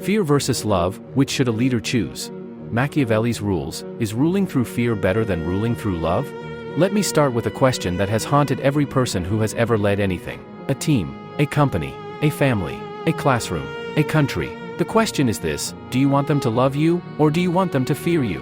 Fear versus love, which should a leader choose? Machiavelli's rules, is ruling through fear better than ruling through love? Let me start with a question that has haunted every person who has ever led anything. A team, a company, a family, a classroom, a country. The question is this: do you want them to love you, or do you want them to fear you?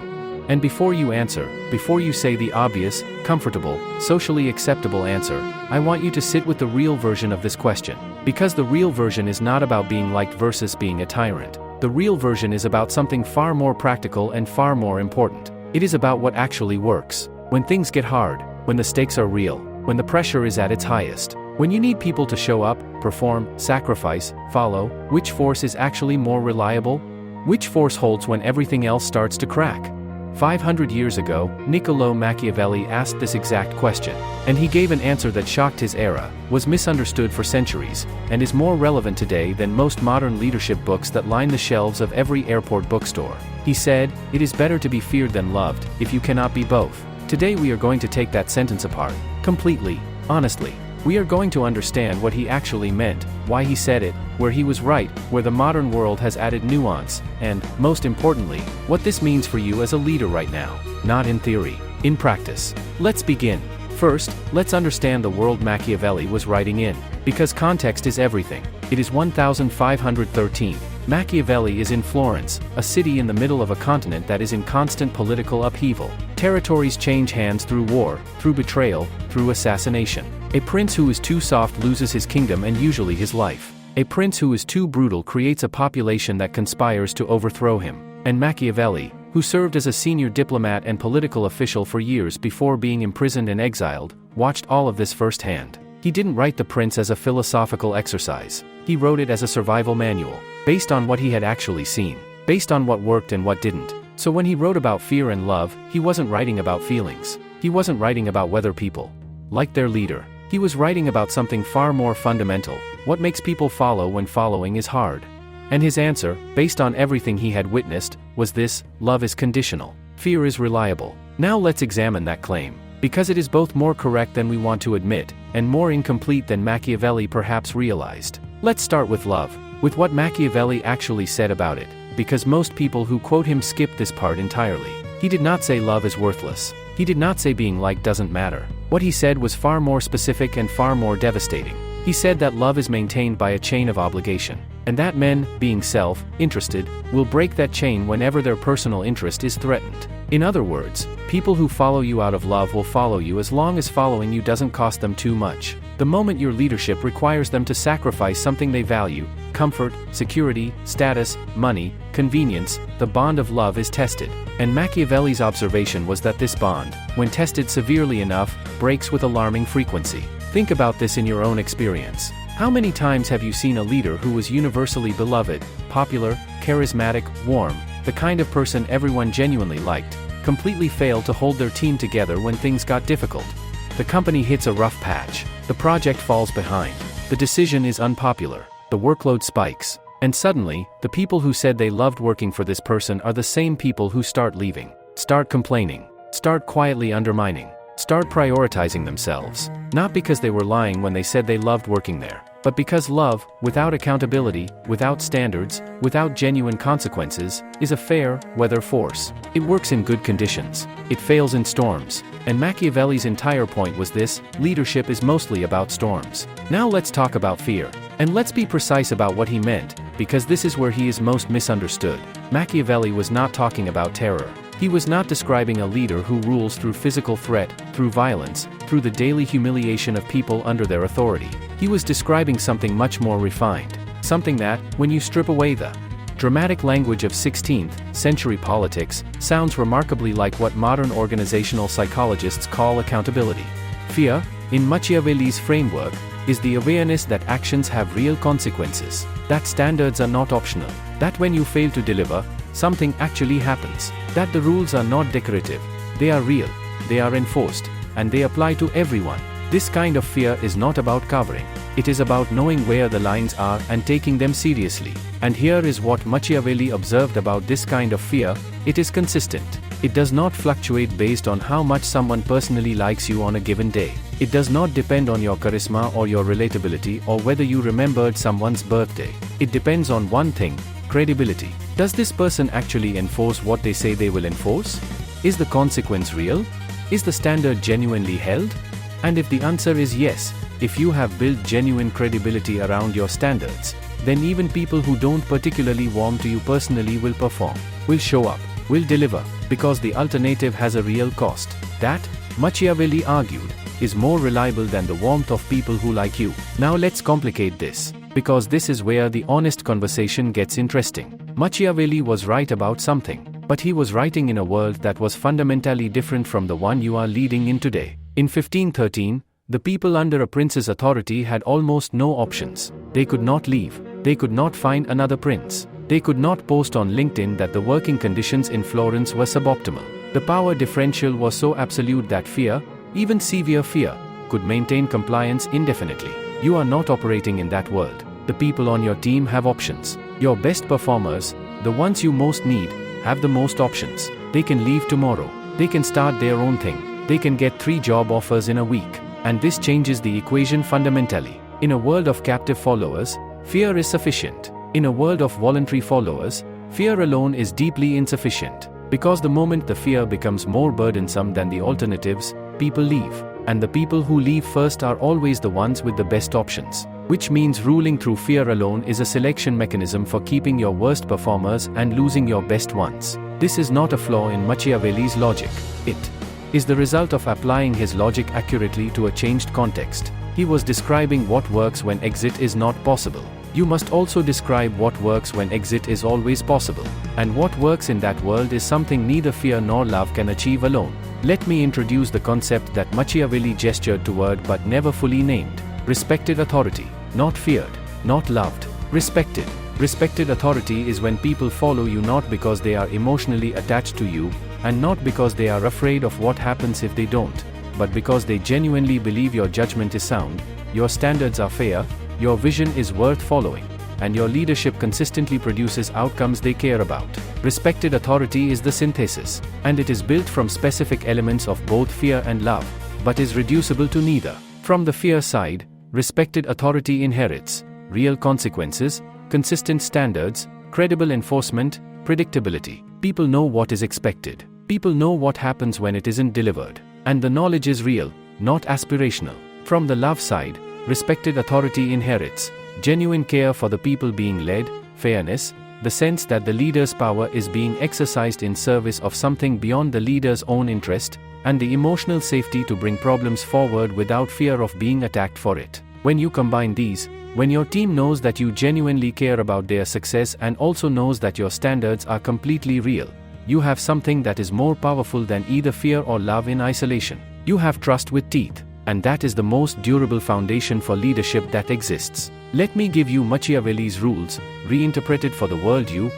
And before you answer, before you say the obvious, comfortable, socially acceptable answer, I want you to sit with the real version of this question. Because the real version is not about being liked versus being a tyrant. The real version is about something far more practical and far more important. It is about what actually works. When things get hard, when the stakes are real, when the pressure is at its highest, when you need people to show up, perform, sacrifice, follow, which force is actually more reliable? Which force holds when everything else starts to crack? 500 years ago, Niccolò Machiavelli asked this exact question, and he gave an answer that shocked his era, was misunderstood for centuries, and is more relevant today than most modern leadership books that line the shelves of every airport bookstore. He said, "It is better to be feared than loved, if you cannot be both." Today we are going to take that sentence apart, completely, honestly. We are going to understand what he actually meant, why he said it, where he was right, where the modern world has added nuance, and, most importantly, what this means for you as a leader right now. Not in theory, in practice. Let's begin. First, let's understand the world Machiavelli was writing in, because context is everything. It is 1513. Machiavelli is in Florence, a city in the middle of a continent that is in constant political upheaval. Territories change hands through war, through betrayal, through assassination. A prince who is too soft loses his kingdom and usually his life. A prince who is too brutal creates a population that conspires to overthrow him. And Machiavelli, who served as a senior diplomat and political official for years before being imprisoned and exiled, watched all of this firsthand. He didn't write The Prince as a philosophical exercise. He wrote it as a survival manual, based on what he had actually seen, based on what worked and what didn't. So when he wrote about fear and love, he wasn't writing about feelings. He wasn't writing about whether people liked their leader. He was writing about something far more fundamental: what makes people follow when following is hard. And his answer, based on everything he had witnessed, was this: love is conditional. Fear is reliable. Now let's examine that claim, because it is both more correct than we want to admit, and more incomplete than Machiavelli perhaps realized. Let's start with love, with what Machiavelli actually said about it, because most people who quote him skip this part entirely. He did not say love is worthless. He did not say being liked doesn't matter. What he said was far more specific and far more devastating. He said that love is maintained by a chain of obligation, and that men, being self-interested, will break that chain whenever their personal interest is threatened. In other words, people who follow you out of love will follow you as long as following you doesn't cost them too much. The moment your leadership requires them to sacrifice something they value, comfort, security, status, money, convenience, the bond of love is tested. And Machiavelli's observation was that this bond, when tested severely enough, breaks with alarming frequency. Think about this in your own experience. How many times have you seen a leader who was universally beloved, popular, charismatic, warm, the kind of person everyone genuinely liked, completely fail to hold their team together when things got difficult? The company hits a rough patch. The project falls behind. The decision is unpopular. The workload spikes. And suddenly, the people who said they loved working for this person are the same people who start leaving, start complaining, start quietly undermining, start prioritizing themselves. Not because they were lying when they said they loved working there, but because love, without accountability, without standards, without genuine consequences, is a fair weather force. It works in good conditions. It fails in storms. And Machiavelli's entire point was this: leadership is mostly about storms. Now let's talk about fear. And let's be precise about what he meant, because this is where he is most misunderstood. Machiavelli was not talking about terror. He was not describing a leader who rules through physical threat, through violence, through the daily humiliation of people under their authority. He was describing something much more refined. Something that, when you strip away the dramatic language of 16th century politics, sounds remarkably like what modern organizational psychologists call accountability. Fear, in Machiavelli's framework, is the awareness that actions have real consequences, that standards are not optional, that when you fail to deliver, something actually happens, that the rules are not decorative, they are real, they are enforced, and they apply to everyone. This kind of fear is not about covering. It is about knowing where the lines are and taking them seriously. And here is what Machiavelli observed about this kind of fear: it is consistent. It does not fluctuate based on how much someone personally likes you on a given day. It does not depend on your charisma or your relatability or whether you remembered someone's birthday. It depends on one thing: Credibility. Does this person actually enforce what they say they will enforce? Is the consequence real? Is the standard genuinely held? And if the answer is yes, if you have built genuine credibility around your standards, then even people who don't particularly warm to you personally will perform, will show up, will deliver, because the alternative has a real cost. That, Machiavelli argued, is more reliable than the warmth of people who like you. Now let's complicate this, because this is where the honest conversation gets interesting. Machiavelli was right about something, but he was writing in a world that was fundamentally different from the one you are leading in today. In 1513, the people under a prince's authority had almost no options. They could not leave. They could not find another prince. They could not post on LinkedIn that the working conditions in Florence were suboptimal. The power differential was so absolute that fear, even severe fear, could maintain compliance indefinitely. You are not operating in that world. The people on your team have options. Your best performers, the ones you most need, have the most options. They can leave tomorrow. They can start their own thing. They can get 3 job offers in a week. And this changes the equation fundamentally. In a world of captive followers, fear is sufficient. In a world of voluntary followers, fear alone is deeply insufficient. Because the moment the fear becomes more burdensome than the alternatives, people leave. And the people who leave first are always the ones with the best options. Which means ruling through fear alone is a selection mechanism for keeping your worst performers and losing your best ones. This is not a flaw in Machiavelli's logic. It is the result of applying his logic accurately to a changed context. He was describing what works when exit is not possible. You must also describe what works when exit is always possible. And what works in that world is something neither fear nor love can achieve alone. Let me introduce the concept that Machiavelli gestured toward but never fully named. Respected authority. Not feared, not loved. Respected. Respected authority is when people follow you not because they are emotionally attached to you, and not because they are afraid of what happens if they don't, but because they genuinely believe your judgment is sound, your standards are fair, your vision is worth following, and your leadership consistently produces outcomes they care about. Respected authority is the synthesis, and it is built from specific elements of both fear and love, but is reducible to neither. From the fear side, respected authority inherits real consequences, consistent standards, credible enforcement, predictability. People know what is expected. People know what happens when it isn't delivered. And the knowledge is real, not aspirational. From the love side, respected authority inherits genuine care for the people being led, fairness, the sense that the leader's power is being exercised in service of something beyond the leader's own interest, and the emotional safety to bring problems forward without fear of being attacked for it. When you combine these, when your team knows that you genuinely care about their success and also knows that your standards are completely real, you have something that is more powerful than either fear or love in isolation. You have trust with teeth, and that is the most durable foundation for leadership that exists. Let me give you Machiavelli's rules, reinterpreted for the world you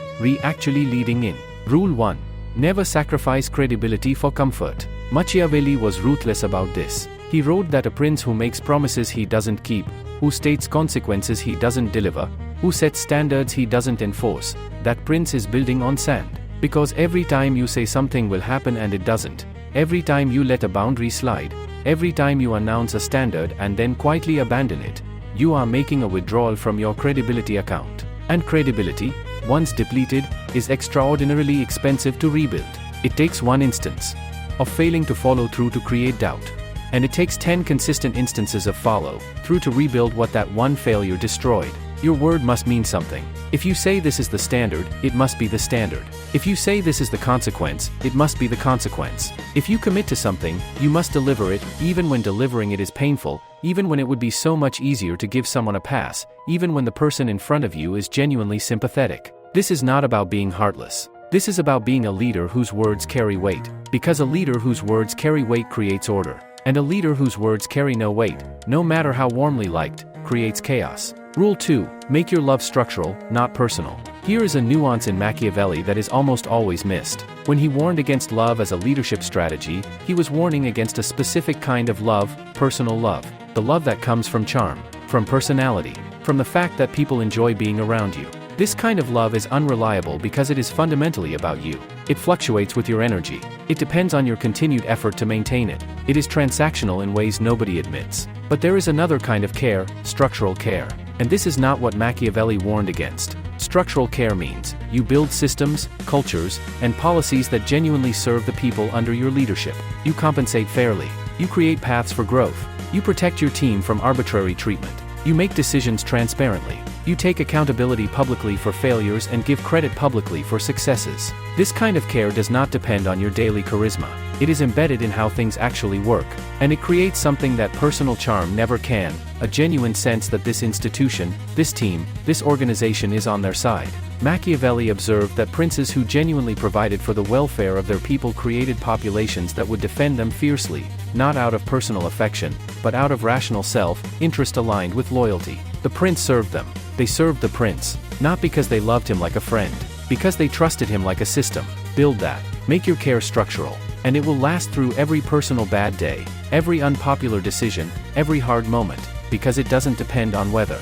actually leading in. Rule 1. Never sacrifice credibility for comfort. Machiavelli was ruthless about this. He wrote that a prince who makes promises he doesn't keep, who states consequences he doesn't deliver, who sets standards he doesn't enforce, that prince is building on sand. Because every time you say something will happen and it doesn't, every time you let a boundary slide, every time you announce a standard and then quietly abandon it, you are making a withdrawal from your credibility account. And credibility, once depleted, is extraordinarily expensive to rebuild. It takes one instance of failing to follow through to create doubt. And it takes 10 consistent instances of follow through to rebuild what that one failure destroyed. Your word must mean something. If you say this is the standard, it must be the standard. If you say this is the consequence, it must be the consequence. If you commit to something, you must deliver it, even when delivering it is painful, even when it would be so much easier to give someone a pass, even when the person in front of you is genuinely sympathetic. This is not about being heartless. This is about being a leader whose words carry weight, because a leader whose words carry weight creates order. And a leader whose words carry no weight, no matter how warmly liked, creates chaos. Rule 2. Make your love structural, not personal. Here is a nuance in Machiavelli that is almost always missed. When he warned against love as a leadership strategy, he was warning against a specific kind of love, personal love. The love that comes from charm, from personality, from the fact that people enjoy being around you. This kind of love is unreliable because it is fundamentally about you. It fluctuates with your energy. It depends on your continued effort to maintain it. It is transactional in ways nobody admits. But there is another kind of care, structural care. And this is not what Machiavelli warned against. Structural care means you build systems, cultures, and policies that genuinely serve the people under your leadership. You compensate fairly. You create paths for growth. You protect your team from arbitrary treatment. You make decisions transparently. You take accountability publicly for failures and give credit publicly for successes. This kind of care does not depend on your daily charisma. It is embedded in how things actually work, and it creates something that personal charm never can, a genuine sense that this institution, this team, this organization is on their side. Machiavelli observed that princes who genuinely provided for the welfare of their people created populations that would defend them fiercely, not out of personal affection, but out of rational self-interest aligned with loyalty. The prince served them. They served the prince, not because they loved him like a friend, because they trusted him like a system. Build that. Make your care structural, and it will last through every personal bad day, every unpopular decision, every hard moment, because it doesn't depend on whether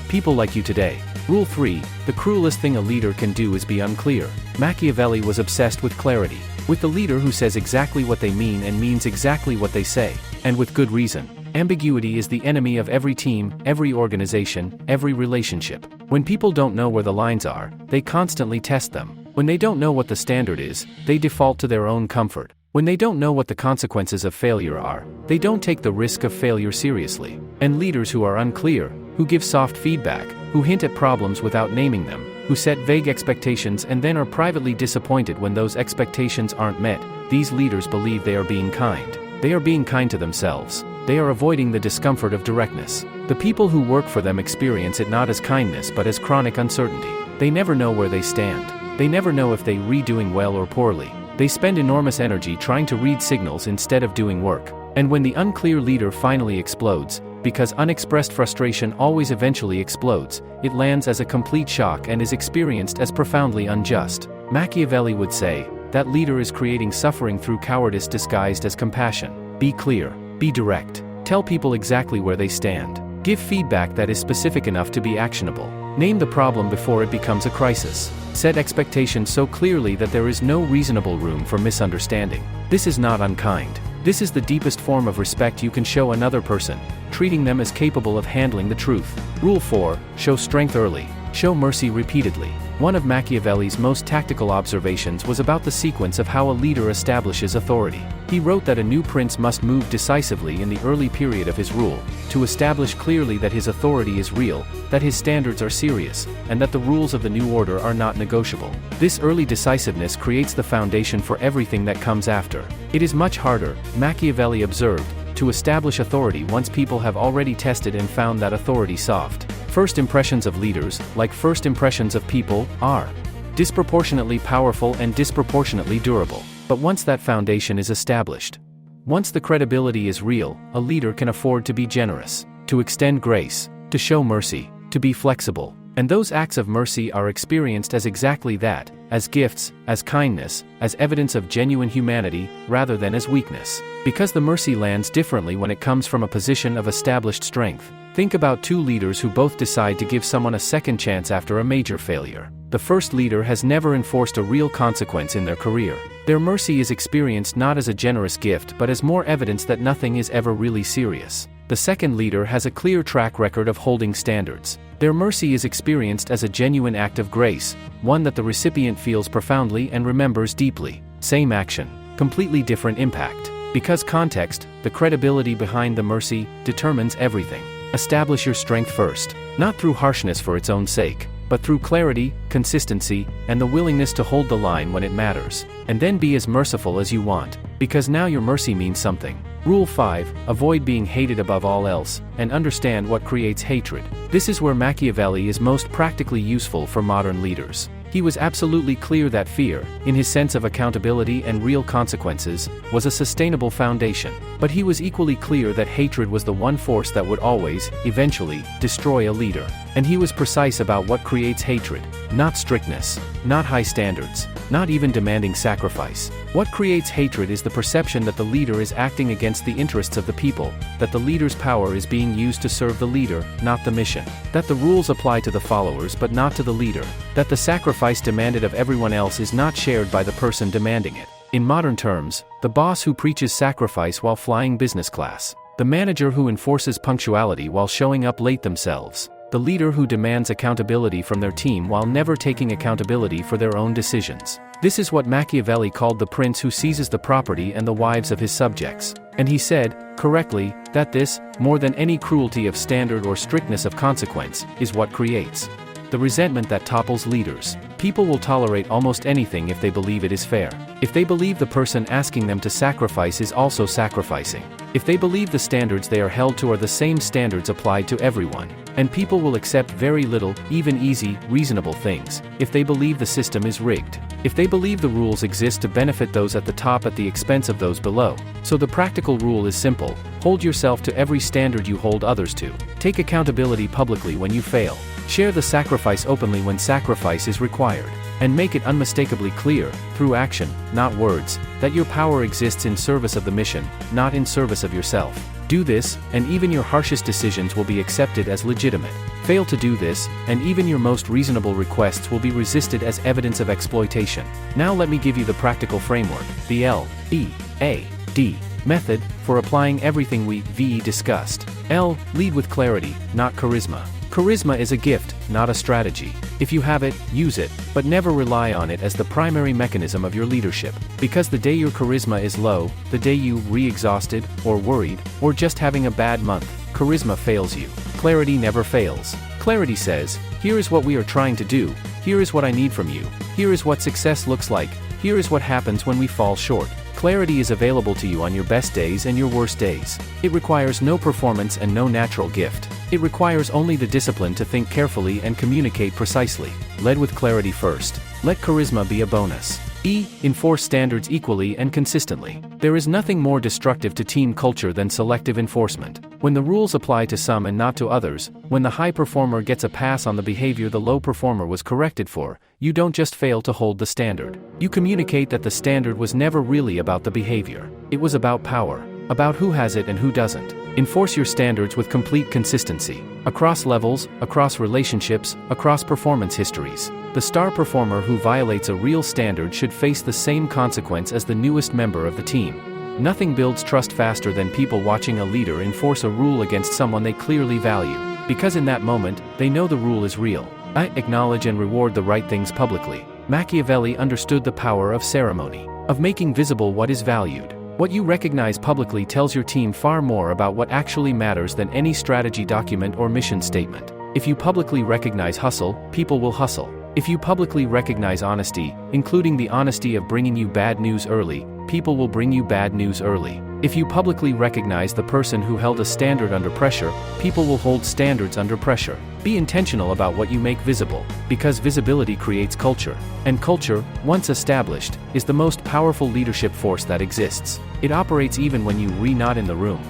people like you today. Rule 3, the cruelest thing a leader can do is be unclear. Machiavelli was obsessed with clarity, with the leader who says exactly what they mean and means exactly what they say, and with good reason. Ambiguity is the enemy of every team, every organization, every relationship. When people don't know where the lines are, they constantly test them. When they don't know what the standard is, they default to their own comfort. When they don't know what the consequences of failure are, they don't take the risk of failure seriously. And leaders who are unclear, who give soft feedback, who hint at problems without naming them, who set vague expectations and then are privately disappointed when those expectations aren't met, these leaders believe they are being kind. They are being kind to themselves. They are avoiding the discomfort of directness. The people who work for them experience it not as kindness but as chronic uncertainty. They never know where they stand. They never know if they are doing well or poorly. They spend enormous energy trying to read signals instead of doing work. And when the unclear leader finally explodes, because unexpressed frustration always eventually explodes, it lands as a complete shock and is experienced as profoundly unjust. Machiavelli would say, that leader is creating suffering through cowardice disguised as compassion. Be clear. Be direct. Tell people exactly where they stand. Give feedback that is specific enough to be actionable. Name the problem before it becomes a crisis. Set expectations so clearly that there is no reasonable room for misunderstanding. This is not unkind. This is the deepest form of respect you can show another person, treating them as capable of handling the truth. Rule 4, show strength early. Show mercy repeatedly. One of Machiavelli's most tactical observations was about the sequence of how a leader establishes authority. He wrote that a new prince must move decisively in the early period of his rule, to establish clearly that his authority is real, that his standards are serious, and that the rules of the new order are not negotiable. This early decisiveness creates the foundation for everything that comes after. It is much harder, Machiavelli observed, to establish authority once people have already tested and found that authority soft. First impressions of leaders, like first impressions of people, are disproportionately powerful and disproportionately durable. But once that foundation is established, once the credibility is real, a leader can afford to be generous, to extend grace, to show mercy, to be flexible. And those acts of mercy are experienced as exactly that, as gifts, as kindness, as evidence of genuine humanity, rather than as weakness. Because the mercy lands differently when it comes from a position of established strength. Think about two leaders who both decide to give someone a second chance after a major failure. The first leader has never enforced a real consequence in their career. Their mercy is experienced not as a generous gift but as more evidence that nothing is ever really serious. The second leader has a clear track record of holding standards. Their mercy is experienced as a genuine act of grace, one that the recipient feels profoundly and remembers deeply. Same action, completely different impact. Because context, the credibility behind the mercy, determines everything. Establish your strength first, not through harshness for its own sake, but through clarity, consistency, and the willingness to hold the line when it matters. And then be as merciful as you want, because now your mercy means something. Rule 5, avoid being hated above all else, and understand what creates hatred. This is where Machiavelli is most practically useful for modern leaders. He was absolutely clear that fear, in his sense of accountability and real consequences, was a sustainable foundation. But he was equally clear that hatred was the one force that would always, eventually, destroy a leader. And he was precise about what creates hatred. Not strictness, not high standards, not even demanding sacrifice. What creates hatred is the perception that the leader is acting against the interests of the people, that the leader's power is being used to serve the leader, not the mission, that the rules apply to the followers but not to the leader, that the sacrifice demanded of everyone else is not shared by the person demanding it. In modern terms, the boss who preaches sacrifice while flying business class, the manager who enforces punctuality while showing up late themselves, the leader who demands accountability from their team while never taking accountability for their own decisions. This is what Machiavelli called the prince who seizes the property and the wives of his subjects. And he said, correctly, that this, more than any cruelty of standard or strictness of consequence, is what creates the resentment that topples leaders. People will tolerate almost anything if they believe it is fair. If they believe the person asking them to sacrifice is also sacrificing. If they believe the standards they are held to are the same standards applied to everyone. And people will accept very little, even easy, reasonable things, if they believe the system is rigged. If they believe the rules exist to benefit those at the top at the expense of those below. So the practical rule is simple: hold yourself to every standard you hold others to. Take accountability publicly when you fail. Share the sacrifice openly when sacrifice is required. And make it unmistakably clear, through action, not words, that your power exists in service of the mission, not in service of yourself. Do this, and even your harshest decisions will be accepted as legitimate. Fail to do this, and even your most reasonable requests will be resisted as evidence of exploitation. Now let me give you the practical framework, the LEAD method, for applying everything we discussed. L. Lead with clarity, not charisma. Charisma is a gift, not a strategy. If you have it, use it, but never rely on it as the primary mechanism of your leadership. Because the day your charisma is low, the day you exhausted, or worried, or just having a bad month, charisma fails you. Clarity never fails. Clarity says, here is what we are trying to do, here is what I need from you, here is what success looks like, here is what happens when we fall short. Clarity is available to you on your best days and your worst days. It requires no performance and no natural gift. It requires only the discipline to think carefully and communicate precisely. Lead with clarity first. Let charisma be a bonus. Enforce standards equally and consistently. There is nothing more destructive to team culture than selective enforcement. When the rules apply to some and not to others, when the high performer gets a pass on the behavior the low performer was corrected for, you don't just fail to hold the standard. You communicate that the standard was never really about the behavior. It was about power, about who has it and who doesn't. Enforce your standards with complete consistency. Across levels, across relationships, across performance histories. The star performer who violates a real standard should face the same consequence as the newest member of the team. Nothing builds trust faster than people watching a leader enforce a rule against someone they clearly value. Because in that moment, they know the rule is real. Acknowledge and reward the right things publicly. Machiavelli understood the power of ceremony, of making visible what is valued. What you recognize publicly tells your team far more about what actually matters than any strategy document or mission statement. If you publicly recognize hustle, people will hustle. If you publicly recognize honesty, including the honesty of bringing you bad news early, people will bring you bad news early. If you publicly recognize the person who held a standard under pressure, people will hold standards under pressure. Be intentional about what you make visible, because visibility creates culture. And culture, once established, is the most powerful leadership force that exists. It operates even when you are not in the room.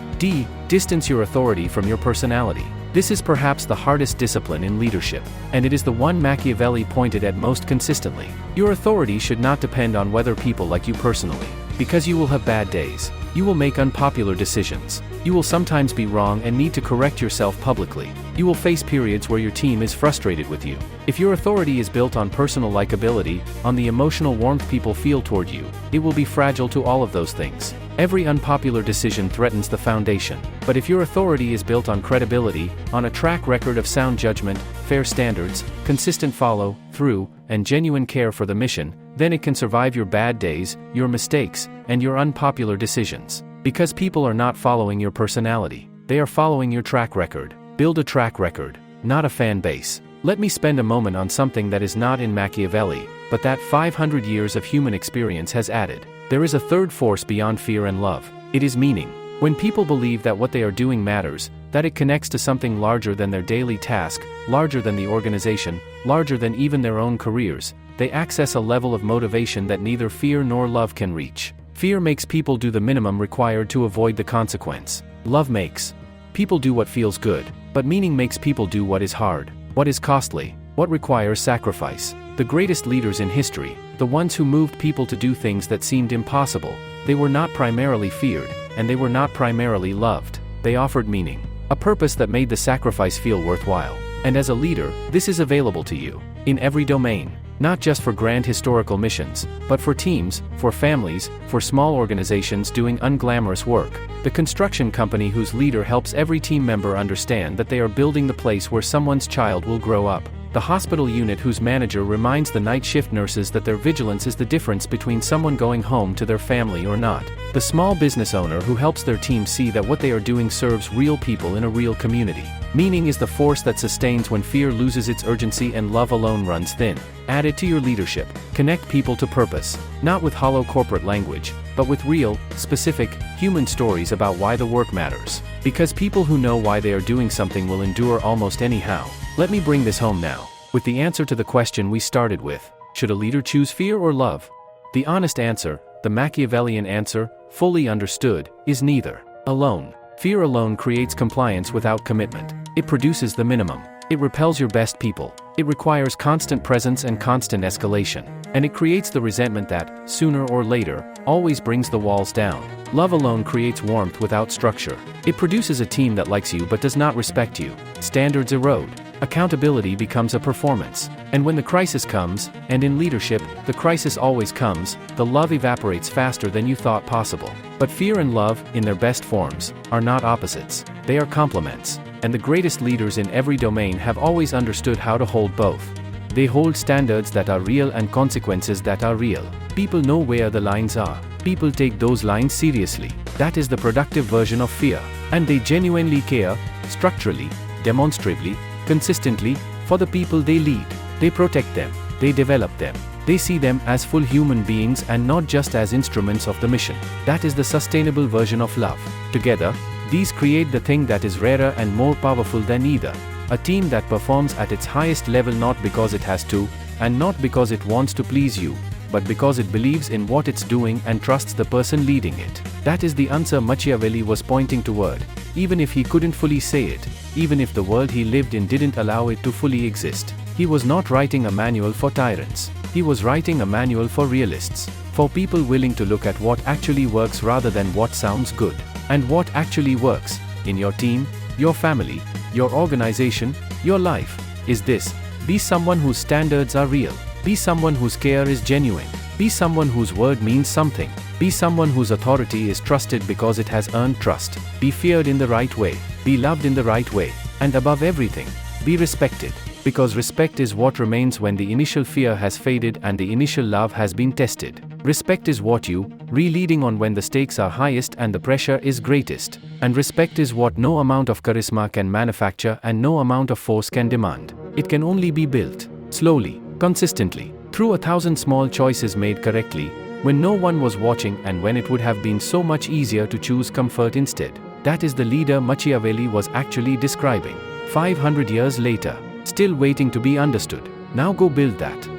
Distance your authority from your personality. This is perhaps the hardest discipline in leadership, and it is the one Machiavelli pointed at most consistently. Your authority should not depend on whether people like you personally, because you will have bad days. You will make unpopular decisions. You will sometimes be wrong and need to correct yourself publicly. You will face periods where your team is frustrated with you. If your authority is built on personal likability, on the emotional warmth people feel toward you, it will be fragile to all of those things. Every unpopular decision threatens the foundation. But if your authority is built on credibility, on a track record of sound judgment, fair standards, consistent follow-through, and genuine care for the mission, then it can survive your bad days, your mistakes, and your unpopular decisions. Because people are not following your personality. They are following your track record. Build a track record, not a fan base. Let me spend a moment on something that is not in Machiavelli, but that 500 years of human experience has added. There is a third force beyond fear and love. It is meaning. When people believe that what they are doing matters, that it connects to something larger than their daily task, larger than the organization, larger than even their own careers, they access a level of motivation that neither fear nor love can reach. Fear makes people do the minimum required to avoid the consequence. Love makes people do what feels good, but meaning makes people do what is hard, what is costly, what requires sacrifice. The greatest leaders in history, the ones who moved people to do things that seemed impossible, they were not primarily feared, and they were not primarily loved. They offered meaning, a purpose that made the sacrifice feel worthwhile. And as a leader, this is available to you. In every domain. Not just for grand historical missions, but for teams, for families, for small organizations doing unglamorous work. The construction company whose leader helps every team member understand that they are building the place where someone's child will grow up. The hospital unit whose manager reminds the night shift nurses that their vigilance is the difference between someone going home to their family or not. The small business owner who helps their team see that what they are doing serves real people in a real community. Meaning is the force that sustains when fear loses its urgency and love alone runs thin. Add it to your leadership. Connect people to purpose, not with hollow corporate language, but with real, specific, human stories about why the work matters. Because people who know why they are doing something will endure almost anyhow. Let me bring this home now, with the answer to the question we started with. Should a leader choose fear or love? The honest answer, the Machiavellian answer, fully understood, is neither. Alone. Fear alone creates compliance without commitment. It produces the minimum. It repels your best people. It requires constant presence and constant escalation. And it creates the resentment that, sooner or later, always brings the walls down. Love alone creates warmth without structure. It produces a team that likes you but does not respect you. Standards erode. Accountability becomes a performance. And when the crisis comes, and in leadership, the crisis always comes, the love evaporates faster than you thought possible. But fear and love, in their best forms, are not opposites. They are complements. And the greatest leaders in every domain have always understood how to hold both. They hold standards that are real and consequences that are real. People know where the lines are. People take those lines seriously. That is the productive version of fear. And they genuinely care, structurally, demonstrably, consistently, for the people they lead. They protect them. They develop them. They see them as full human beings and not just as instruments of the mission. That is the sustainable version of love. Together, these create the thing that is rarer and more powerful than either. A team that performs at its highest level not because it has to, and not because it wants to please you, but because it believes in what it's doing and trusts the person leading it. That is the answer Machiavelli was pointing toward, even if he couldn't fully say it, even if the world he lived in didn't allow it to fully exist. He was not writing a manual for tyrants. He was writing a manual for realists, for people willing to look at what actually works rather than what sounds good. And what actually works, in your team, your family, your organization, your life, is this: be someone whose standards are real. Be someone whose care is genuine. Be someone whose word means something. Be someone whose authority is trusted because it has earned trust. Be feared in the right way. Be loved in the right way. And above everything, be respected. Because respect is what remains when the initial fear has faded and the initial love has been tested. Respect is what you leading on when the stakes are highest and the pressure is greatest. And respect is what no amount of charisma can manufacture and no amount of force can demand. It can only be built, slowly, consistently, through 1,000 small choices made correctly, when no one was watching and when it would have been so much easier to choose comfort instead. That is the leader Machiavelli was actually describing. 500 years later, still waiting to be understood. Now go build that.